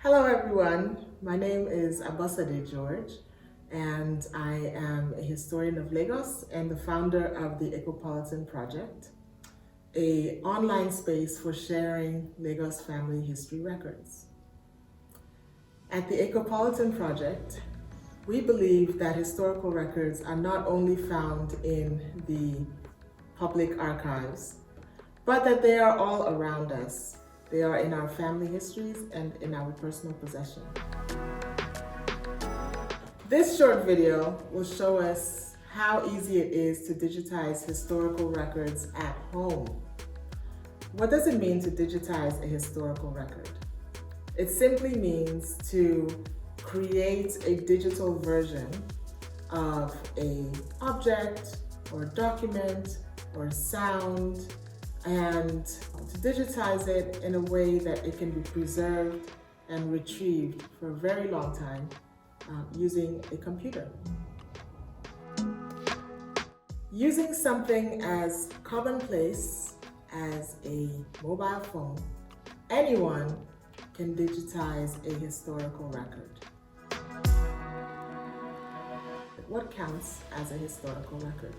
Hello everyone, my name is Abosade George and I am a historian of Lagos and the founder of the Ekopolitan project, an online space for sharing Lagos family history records. At the Ekopolitan project, we believe that historical records are not only found in the public archives, but that they are all around us. They are in our family histories and in our personal possession. This short video will show us how easy it is to digitize historical records at home. What does it mean to digitize a historical record? It simply means to create a digital version of an object or document or sound, and to digitize it in a way that it can be preserved and retrieved for a very long time using a computer. Using something as commonplace as a mobile phone, anyone can digitize a historical record. What counts as a historical record?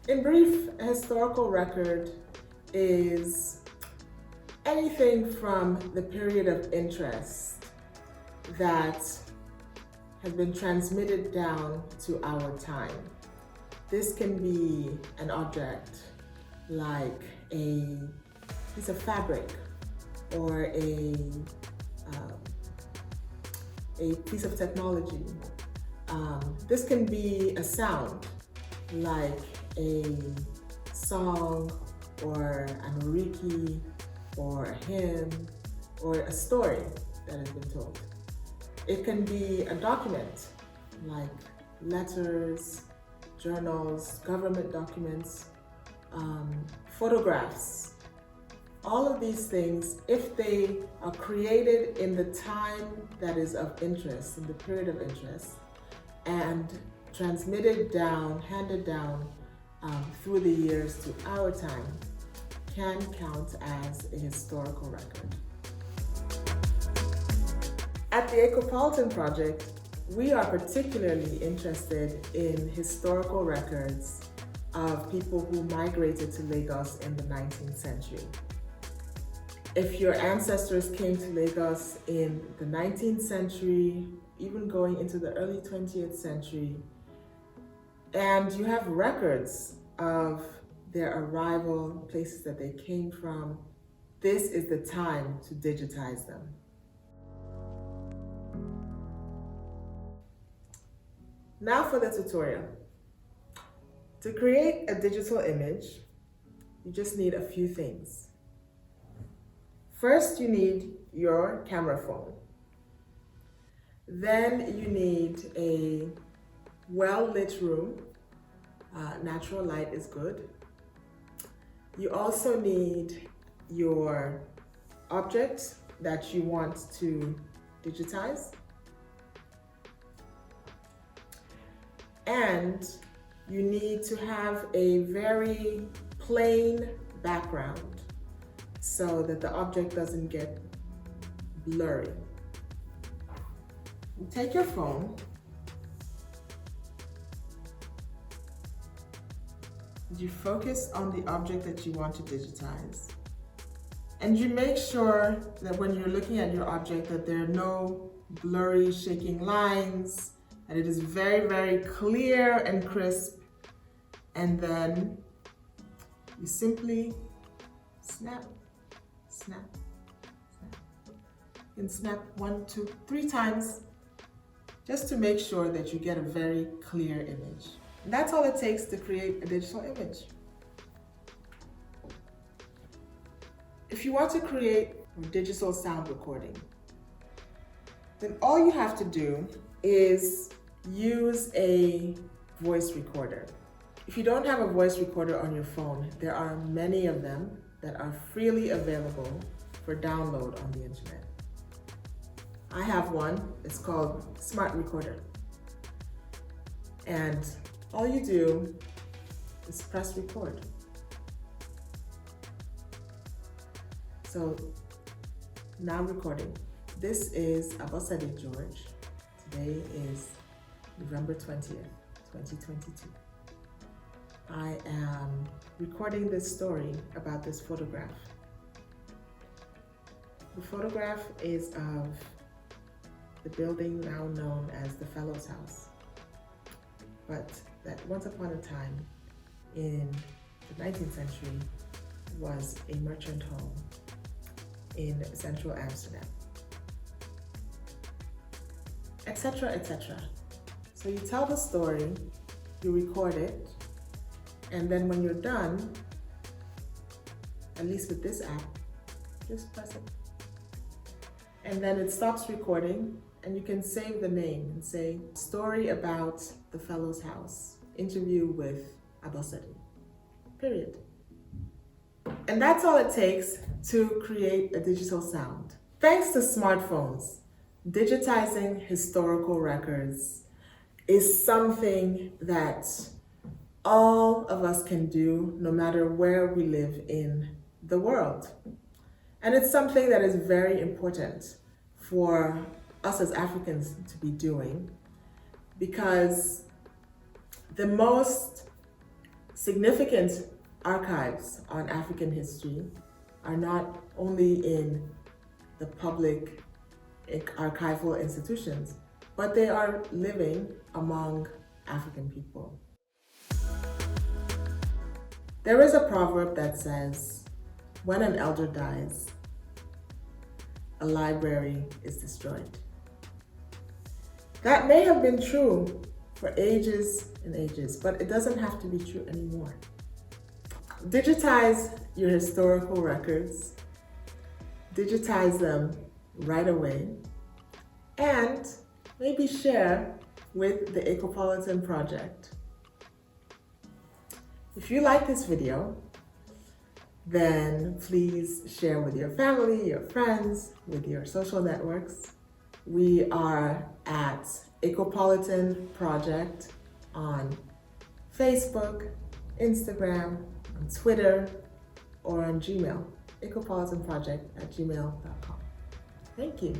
In brief, a historical record is anything from the period of interest that has been transmitted down to our time. This can be an object like a piece of fabric or a piece of technology. This can be a sound like a song or an oriki or a hymn or a story that has been told. It can be a document like letters, journals, government documents, photographs. All of these things, if they are created in the time that is of interest, in the period of interest, and transmitted down, handed down through the years to our time, can count as a historical record. At the Ekopolitan project, we are particularly interested in historical records of people who migrated to Lagos in the 19th century. If your ancestors came to Lagos in the 19th century, even going into the early 20th century, and you have records of their arrival, places that they came from, this is the time to digitize them. Now for the tutorial. To create a digital image, you just need a few things. First, you need your camera phone. Then you need a well-lit room. Natural light is good. You also need your object that you want to digitize. And you need to have a very plain background so that the object doesn't get blurry. You take your phone, you focus on the object that you want to digitize, and you make sure that when you're looking at your object that there are no blurry, shaking lines, and it is very, very clear and crisp, and then you simply snap, snap, snap. You can snap 1, 2, 3 times just to make sure that you get a very clear image. And that's all it takes to create a digital image. If you want to create a digital sound recording, then all you have to do is use a voice recorder. If you don't have a voice recorder on your phone, there are many of them that are freely available for download on the internet. I have one, it's called Smart Recorder. And all you do is press record. So now recording. This is Abosede George. Today is November 20th, 2022. I am recording this story about this photograph. The photograph is of the building now known as the Fellows House, but that once upon a time in the 19th century was a merchant home in central Amsterdam, etc., etc. So you tell the story, you record it, and then when you're done, at least with this app, just press it. And then it stops recording, and you can save the name and say, story about the Fellows House, interview with Abosede, period. And that's all it takes to create a digital sound. Thanks to smartphones, digitizing historical records is something that all of us can do no matter where we live in the world. And it's something that is very important for us as Africans to be doing, because the most significant archives on African history are not only in the public archival institutions, but they are living among African people. There is a proverb that says, when an elder dies, a library is destroyed. That may have been true for ages and ages, but it doesn't have to be true anymore. Digitize your historical records, digitize them right away, and maybe share with the Ekopolitan project. If you like this video, then please share with your family, your friends, with your social networks. We are at Ekopolitan Project on Facebook, Instagram, on Twitter, or on Gmail, ekopolitanproject@gmail.com. Thank you.